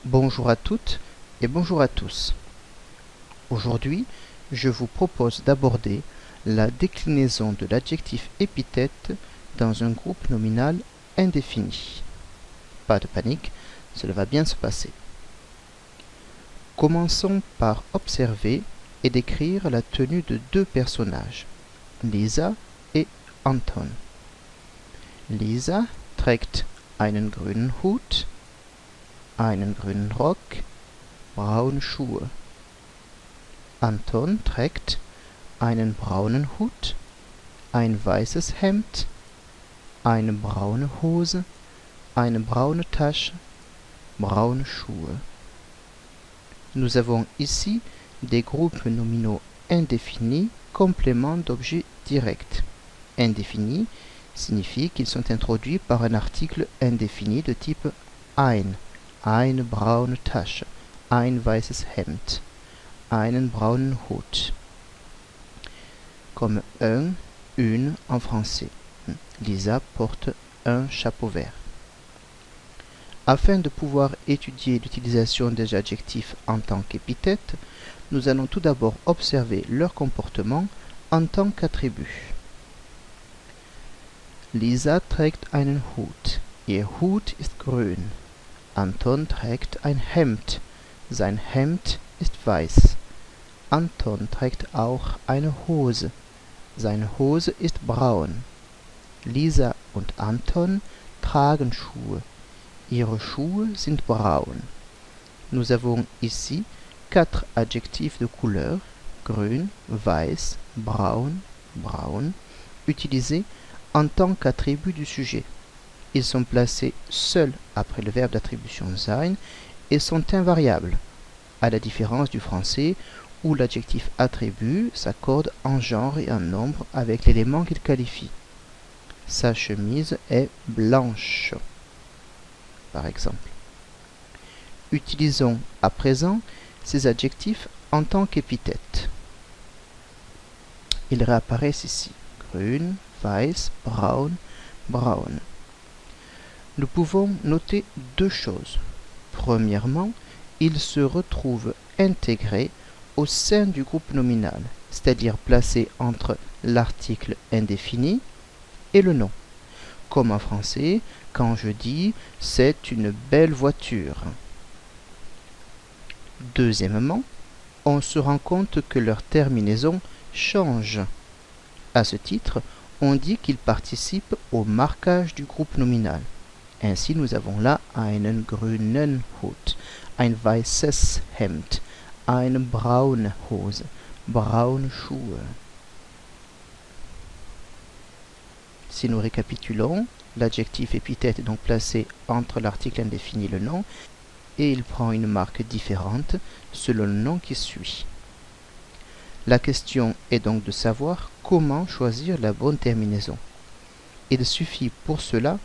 Bonjour à toutes et bonjour à tous. Aujourd'hui, je vous propose d'aborder la déclinaison de l'adjectif épithète dans un groupe nominal indéfini. Pas de panique, cela va bien se passer. Commençons par observer et décrire la tenue de deux personnages, Lisa et Anton. Lisa trägt einen grünen Hut, einen grünen Rock, braune Schuhe. Anton trägt einen braunen Hut, ein weißes Hemd, eine braune Hose, eine braune Tasche, braune Schuhe. Nous avons ici des groupes nominaux indéfinis complément d'objets directs. Indéfinis signifie qu'ils sont introduits par un article indéfini de type ein, eine braune Tasche, ein weißes Hemd, einen braunen Hut. Comme un, une en français. Lisa porte un chapeau vert. Afin de pouvoir étudier l'utilisation des adjectifs en tant qu'épithètes, nous allons tout d'abord observer leur comportement en tant qu'attribut. Lisa trägt einen Hut. Ihr Hut ist grün. Anton trägt ein Hemd. Sein Hemd ist weiß. Anton trägt auch eine Hose. Seine Hose ist braun. Lisa und Anton tragen Schuhe. Ihre Schuhe sind braun. Nous avons ici 4 adjectifs de couleur, grün, weiß, braun, braun, utilisés en tant qu'attribut du sujet. Ils sont placés seuls après le verbe d'attribution sein et sont invariables, à la différence du français où l'adjectif attribut s'accorde en genre et en nombre avec l'élément qu'il qualifie. Sa chemise est blanche, par exemple. Utilisons à présent ces adjectifs en tant qu'épithètes. Ils réapparaissent ici. Grün, weiß, braun, braun. Nous pouvons noter deux choses. Premièrement, ils se retrouvent intégrés au sein du groupe nominal, c'est-à-dire placés entre l'article indéfini et le nom. Comme en français, quand je dis « c'est une belle voiture ». Deuxièmement, on se rend compte que leur terminaison change. À ce titre, on dit qu'ils participent au marquage du groupe nominal. Ainsi, nous avons là einen grünen Hut, ein weißes Hemd, eine braune Hose, braune Schuhe. Si nous récapitulons, l'adjectif épithète est donc placé entre l'article indéfini et le nom, et il prend une marque différente selon le nom qui suit. La question est donc de savoir comment choisir la bonne terminaison. Il suffit pour cela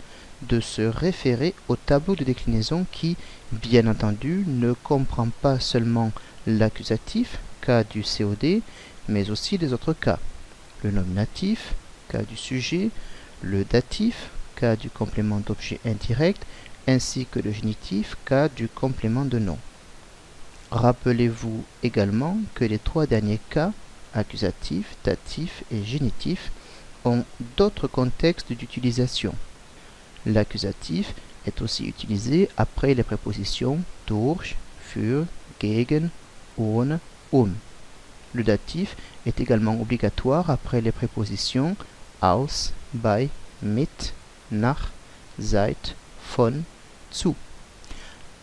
de se référer au tableau de déclinaison qui, bien entendu, ne comprend pas seulement l'accusatif, cas du COD, mais aussi les autres cas. Le nominatif, cas du sujet, le datif, cas du complément d'objet indirect, ainsi que le génitif, cas du complément de nom. Rappelez-vous également que les trois derniers cas, accusatif, datif et génitif, ont d'autres contextes d'utilisation. L'accusatif est aussi utilisé après les prépositions durch, für, gegen, ohne, Le datif est également obligatoire après les prépositions aus, bei, mit, nach, seit, von, zu.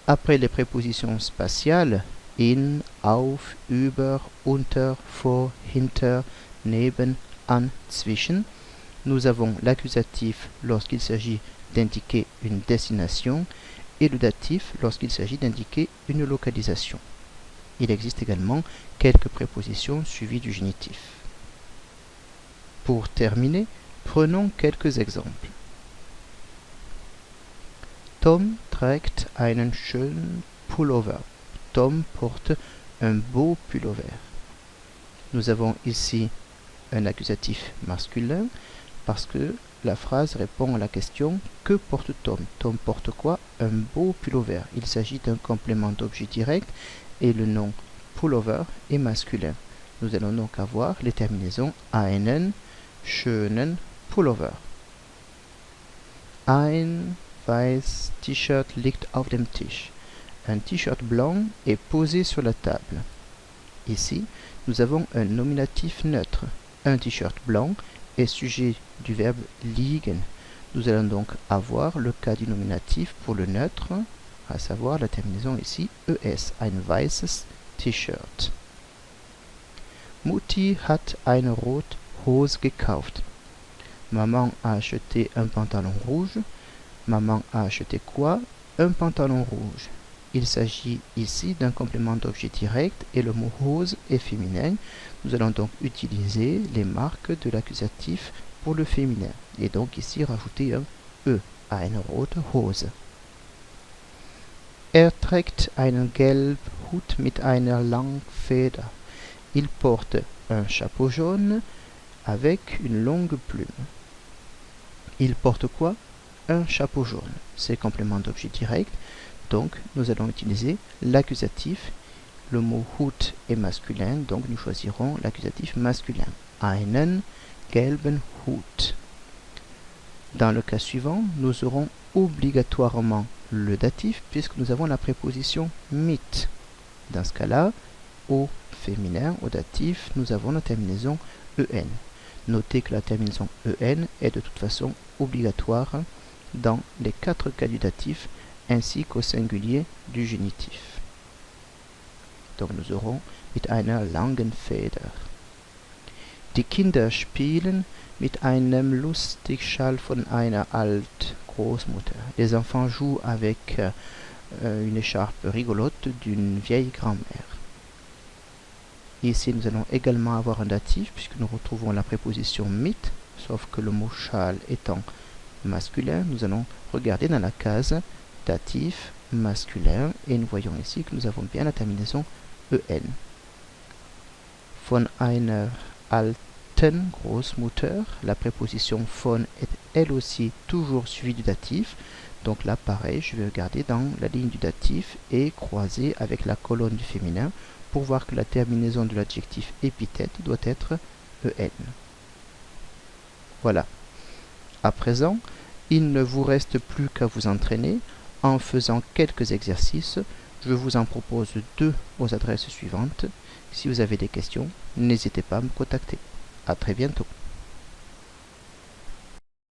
Après les prépositions spatiales in, auf, über, unter, vor, hinter, neben, an, zwischen, nous avons l'accusatif lorsqu'il s'agit d'indiquer une destination et le datif lorsqu'il s'agit d'indiquer une localisation. Il existe également quelques prépositions suivies du génitif. Pour terminer, prenons quelques exemples. Tom trägt einen schönen Pullover. Tom porte un beau pullover. Nous avons ici un accusatif masculin parce que la phrase répond à la question « Que porte Tom ?» Tom porte quoi? Un beau pullover. Il s'agit d'un complément d'objet direct et le nom pullover est masculin. Nous allons donc avoir les terminaisons einen schönen Pullover. Ein weißes T-Shirt liegt auf dem Tisch. Un t-shirt blanc est posé sur la table. Ici, nous avons un nominatif neutre. Un t-shirt blanc est sujet du verbe liegen. Nous allons donc avoir le cas du nominatif pour le neutre, à savoir la terminaison ici es, ein weißes T-Shirt. Mutti hat eine rote Hose gekauft. Maman a acheté un pantalon rouge. Maman a acheté quoi? Un pantalon rouge. Il s'agit ici d'un complément d'objet direct et le mot Hose est féminin. Nous allons donc utiliser les marques de l'accusatif pour le féminin et donc ici rajouter un E, eine rote Hose. Trägt einen gelben Hut mit einer langen Feder. Il porte un chapeau jaune avec une longue plume. Il porte quoi? Un chapeau jaune. C'est complément d'objet direct. Donc, nous allons utiliser l'accusatif. Le mot Hut est masculin, donc nous choisirons l'accusatif masculin. Einen gelben Hut. Dans le cas suivant, nous aurons obligatoirement le datif puisque nous avons la préposition mit. Dans ce cas-là, au féminin, au datif, nous avons la terminaison en. Notez que la terminaison en est de toute façon obligatoire dans les 4 cas du datif ainsi qu'au singulier du génitif. Donc nous aurons mit einer langen Feder. Die Kinder spielen mit einem Lustigschal von einer Alt-Großmutter. Les enfants jouent avec une écharpe rigolote d'une vieille grand-mère. Ici, nous allons également avoir un datif puisque nous retrouvons la préposition mit, sauf que le mot châle étant masculin, nous allons regarder dans la case datif masculin et nous voyons ici que nous avons bien la terminaison en. Von einer alten Großmutter, la préposition von est elle aussi toujours suivie du datif. Donc là, pareil, je vais regarder dans la ligne du datif et croiser avec la colonne du féminin pour voir que la terminaison de l'adjectif épithète doit être en. Voilà. À présent, il ne vous reste plus qu'à vous entraîner en faisant quelques exercices. Je vous en propose 2 aux adresses suivantes. Si vous avez des questions, n'hésitez pas à me contacter. À très bientôt.